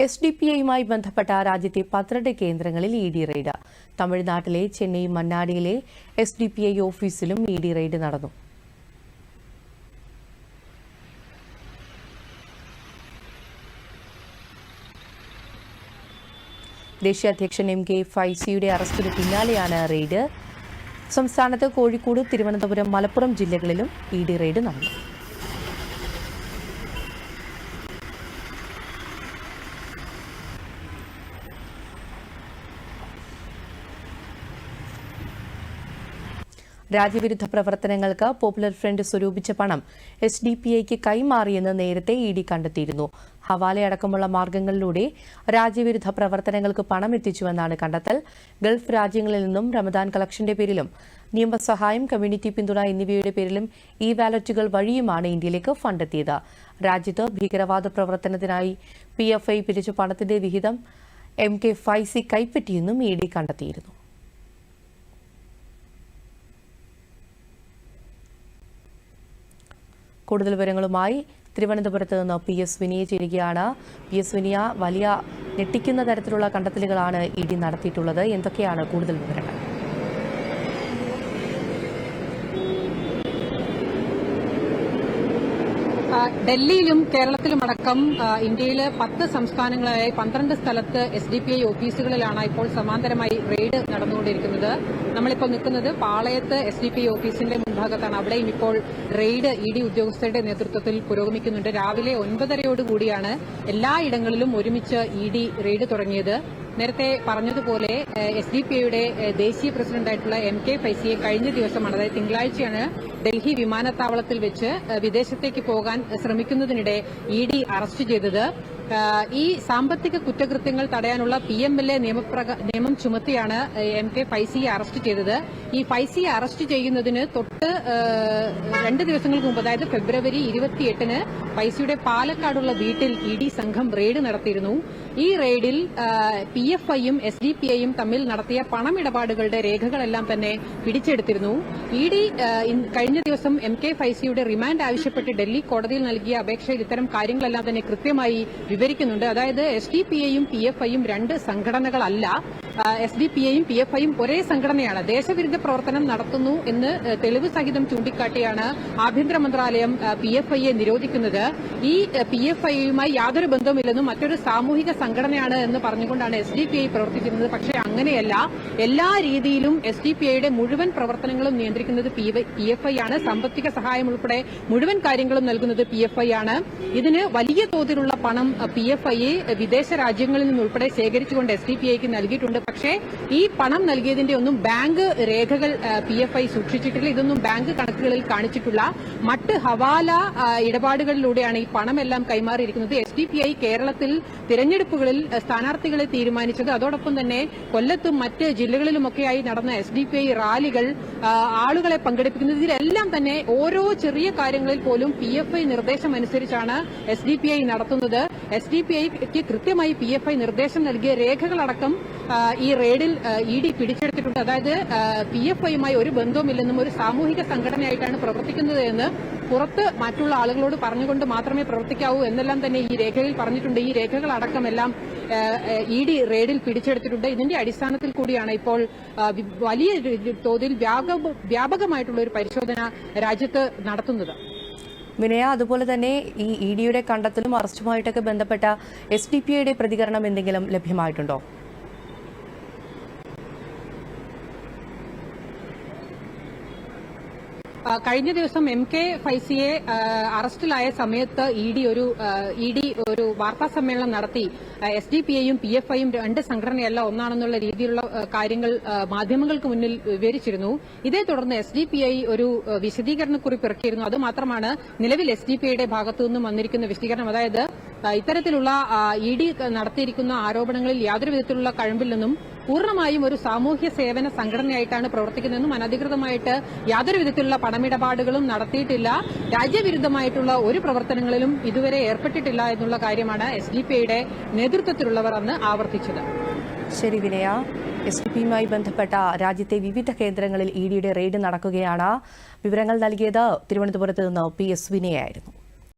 SDPIയുമായി ബന്ധപ്പെട്ട രാജ്യത്തെ 12 കേന്ദ്രങ്ങളിൽ ഇഡി റെയ്ഡ്. തമിഴ്നാട്ടിലെ ചെന്നൈ മണ്ണാടിയിലെ SDPI ഓഫീസിലും ഇഡി റെയ്ഡ് നടന്നു. ദേശീയ അധ്യക്ഷൻ MK ഫൈസിയുടെ അറസ്റ്റിന് പിന്നാലെയാണ് റെയ്ഡ്. സംസ്ഥാനത്ത് കോഴിക്കോട്, തിരുവനന്തപുരം, മലപ്പുറം ജില്ലകളിലും ഇഡി റെയ്ഡ് നടന്നു. രാജ്യവിരുദ്ധ പ്രവർത്തനങ്ങൾക്ക് പോപ്പുലർ ഫ്രണ്ട് സ്വരൂപിച്ച പണം SDPIക്ക് കൈമാറിയെന്ന് നേരത്തെ ഇഡി കണ്ടെത്തിയിരുന്നു. ഹവാലയടക്കമുള്ള മാർഗങ്ങളിലൂടെ രാജ്യവിരുദ്ധ പ്രവർത്തനങ്ങൾക്ക് പണം എത്തിച്ചുവെന്നാണ് കണ്ടെത്തൽ. ഗൾഫ് രാജ്യങ്ങളിൽ നിന്നും റമദാൻ കളക്ഷന്റെ പേരിലും നിയമസഹായം, കമ്മ്യൂണിറ്റി പിന്തുണ എന്നിവയുടെ പേരിലും വാലറ്റുകൾ വഴിയുമാണ് ഇന്ത്യയിലേക്ക് ഫണ്ടെത്തിയത്. രാജ്യത്ത് ഭീകരവാദ പ്രവർത്തനത്തിനായി PFI പിരിച്ച പണത്തിന്റെ വിഹിതം MK ഫൈസി കൈപ്പറ്റിയെന്നും ഇഡി കണ്ടെത്തിയിരുന്നു. കൂടുതൽ വിവരങ്ങളുമായി തിരുവനന്തപുരത്ത് നിന്ന് PS വിനിയ ചേരുകയാണ്. PS വിനിയ, വലിയ ഞെട്ടിക്കുന്ന തരത്തിലുള്ള കണ്ടെത്തലുകളാണ് ഇഡി നടത്തിയിട്ടുള്ളത്. എന്തൊക്കെയാണ് കൂടുതൽ വിവരങ്ങൾ? ഡൽഹിയിലും കേരളത്തിലുമടക്കം ഇന്ത്യയിലെ 10 സംസ്ഥാനങ്ങളായി 12 സ്ഥലത്ത് SDPI ഓഫീസുകളിലാണ് ഇപ്പോൾ സമാന്തരമായി റെയ്ഡ് നടന്നുകൊണ്ടിരിക്കുന്നത്. നമ്മളിപ്പോൾ നിൽക്കുന്നത് പാളയത്ത് SDPI ഓഫീസിന്റെ മുൻഭാഗത്താണ്. അവിടെയും ഇപ്പോൾ റെയ്ഡ് ഇഡി ഉദ്യോഗസ്ഥരുടെ നേതൃത്വത്തിൽ പുരോഗമിക്കുന്നുണ്ട്. രാവിലെ 9:30യോടുകൂടിയാണ് എല്ലായിടങ്ങളിലും ഒരുമിച്ച് ഇഡി റെയ്ഡ് തുടങ്ങിയത്. നേരത്തെ പറഞ്ഞതുപോലെ SDPIയുടെ ദേശീയ പ്രസിഡന്റായിട്ടുള്ള MK ഫൈസിയെ കഴിഞ്ഞ ദിവസമാണ്, അതായത് തിങ്കളാഴ്ചയാണ് ഡൽഹി വിമാനത്താവളത്തിൽ വെച്ച് വിദേശത്തേക്ക് പോകാൻ ശ്രമിക്കുന്നതിനിടെ ഇഡി അറസ്റ്റ് ചെയ്തത്. ഈ സാമ്പത്തിക കുറ്റകൃത്യങ്ങൾ തടയാനുള്ള PMLA നിയമം ചുമത്തിയാണ് MK ഫൈസിയെ അറസ്റ്റ് ചെയ്തത്. ഈ ഫൈസിയെ അറസ്റ്റ് ചെയ്യുന്നതിന് തൊട്ട് 2 ദിവസങ്ങൾക്ക് മുമ്പ്, അതായത് ഫെബ്രുവരി 28-ന് ഫൈസിയുടെ പാലക്കാടുള്ള വീട്ടിൽ ഇഡി സംഘം റെയ്ഡ് നടത്തിയിരുന്നു. ഈ റെയ്ഡിൽ PFIയും SDPIയും തമ്മിൽ നടത്തിയ പണമിടപാടുകളുടെ രേഖകളെല്ലാം തന്നെ പിടിച്ചെടുത്തിരുന്നു. ഇഡി കഴിഞ്ഞ ദിവസം MK ഫൈസിയുടെ റിമാൻഡ് ആവശ്യപ്പെട്ട് ഡൽഹി കോടതിയിൽ നൽകിയ അപേക്ഷയിൽ ഇത്തരം കാര്യങ്ങളെല്ലാം തന്നെ കൃത്യമായി വിവരിക്കുന്നുണ്ട്. അതായത് SDPIയും PFIയും 2 സംഘടനകളല്ല. SDPIയും PFIയും ഒരേ സംഘടനയാണ്. ദേശവിരുദ്ധ പ്രവർത്തനം നടത്തുന്നു എന്ന് തെളിവ് സഹിതം ചൂണ്ടിക്കാട്ടിയാണ് ആഭ്യന്തര മന്ത്രാലയം PFIയെ നിരോധിക്കുന്നത്. ഈ PFIയുമായി യാതൊരു ബന്ധവുമില്ലെന്നും മറ്റൊരു സാമൂഹിക സംഘടനയാണ് എന്ന് പറഞ്ഞുകൊണ്ടാണ് SDPI പ്രവർത്തിക്കുന്നത്. പക്ഷേ അങ്ങനെയല്ല. എല്ലാ രീതിയിലും SDPIയുടെ മുഴുവൻ പ്രവർത്തനങ്ങളും നിയന്ത്രിക്കുന്നത് PFI ആണ്. സാമ്പത്തിക സഹായം ഉൾപ്പെടെ മുഴുവൻ കാര്യങ്ങളും നൽകുന്നത് PFI ആണ്. ഇതിന് വലിയ തോതിലുള്ള പണം PFI വിദേശ രാജ്യങ്ങളിൽ നിന്നുൾപ്പെടെ ശേഖരിച്ചുകൊണ്ട് SDPIക്ക് നൽകിയിട്ടുണ്ട്. പക്ഷേ ഈ പണം നൽകിയതിന്റെ ഒന്നും ബാങ്ക് രേഖകൾ PFI സൂക്ഷിച്ചിട്ടില്ല. ഇതൊന്നും ബാങ്ക് കണക്കുകളിൽ കാണിച്ചിട്ടില്ല. മറ്റ് ഹവാല ഇടപാടുകളിലൂടെയാണ് ഈ പണമെല്ലാം കൈമാറിയിരിക്കുന്നത്. SDPI കേരളത്തിൽ തിരഞ്ഞെടുപ്പുകളിൽ സ്ഥാനാർത്ഥികളെ തീരുമാനിച്ചത്, അതോടൊപ്പം തന്നെ കൊല്ലത്തും മറ്റ് ജില്ലകളിലുമൊക്കെയായി നടന്ന SDPI റാലികൾ, ആളുകളെ പങ്കെടുപ്പിക്കുന്നത്, ഇതിലെല്ലാം തന്നെ ഓരോ ചെറിയ കാര്യങ്ങളിൽ പോലും PFI നിർദ്ദേശമനുസരിച്ചാണ് SDPI നടത്തുന്നത്. SDPIക്ക് കൃത്യമായി PFI നിർദ്ദേശം നൽകിയ രേഖകളടക്കം ഈ റെയ്ഡിൽ ഇഡി പിടിച്ചെടുത്തിട്ടുണ്ട്. അതായത് PFIയുമായി ഒരു ബന്ധവുമില്ലെന്നും ഒരു സാമൂഹിക സംഘടനയായിട്ടാണ് പ്രവർത്തിക്കുന്നത് എന്ന് പുറത്ത് മറ്റുള്ള ആളുകളോട് പറഞ്ഞുകൊണ്ട് മാത്രമേ പ്രവർത്തിക്കാവൂ എന്നെല്ലാം തന്നെ ഈ രേഖകളിൽ പറഞ്ഞിട്ടുണ്ട്. ഈ രേഖകളടക്കമെല്ലാം ഇഡി റെയ്ഡിൽ പിടിച്ചെടുത്തിട്ടുണ്ട്. ഇതിന്റെ അടിസ്ഥാനത്തിൽ കൂടിയാണ് ഇപ്പോൾ വലിയ തോതിൽ വ്യാപകമായിട്ടുള്ള ഒരു പരിശോധന രാജ്യത്ത് നടത്തുന്നത്. വിനയ, അതുപോലെ തന്നെ ഈ ഇഡിയുടെ കണ്ടെത്തലും അറസ്റ്റുമായിട്ടൊക്കെ ബന്ധപ്പെട്ട SDPIയുടെ പ്രതികരണം എന്തെങ്കിലും ലഭ്യമായിട്ടുണ്ടോ? കഴിഞ്ഞ ദിവസം MK ഫൈസിയെ അറസ്റ്റിലായ സമയത്ത് ഇഡി ഒരു വാർത്താ സമ്മേളനം നടത്തി SDPIയും PFIയും 2 സംഘടനയല്ല, ഒന്നാണെന്നുള്ള രീതിയിലുള്ള കാര്യങ്ങൾ മാധ്യമങ്ങൾക്ക് മുന്നിൽ വിവരിച്ചിരുന്നു. ഇതേ തുടർന്ന് SDPI ഒരു വിശദീകരണക്കുറിപ്പ് ഇറക്കിയിരുന്നു. അത് മാത്രമാണ് നിലവിൽ SDPIയുടെ ഭാഗത്തുനിന്നും വന്നിരിക്കുന്ന വിശദീകരണം. അതായത് ഇത്തരത്തിലുള്ള ഇഡി നടത്തിയിരിക്കുന്ന ആരോപണങ്ങളിൽ യാതൊരു വിധത്തിലുള്ള കഴമ്പില്ലെന്നും പൂർണ്ണമായും ഒരു സാമൂഹ്യ സേവന സംഘടനയായിട്ടാണ് പ്രവർത്തിക്കുന്നതെന്നും അനധികൃതമായിട്ട് യാതൊരു വിധത്തിലുള്ള പണമിടപാടുകളും നടത്തിയിട്ടില്ല, രാജ്യവിരുദ്ധമായിട്ടുള്ള ഒരു പ്രവർത്തനങ്ങളിലും ഇതുവരെ ഏർപ്പെട്ടിട്ടില്ല എന്നുള്ള കാര്യമാണ് SDPIയുടെ നേതൃത്വത്തിലുള്ളവർ അന്ന് ആവർത്തിച്ചത്. ശരി വിനയ, SDPIയുമായി ബന്ധപ്പെട്ട രാജ്യത്തെ വിവിധ കേന്ദ്രങ്ങളിൽ ഇഡിയുടെ റെയ്ഡ് നടക്കുകയാണ്. വിവരങ്ങൾ നൽകിയത് തിരുവനന്തപുരത്ത് നിന്ന് PS വിനയായിരുന്നു.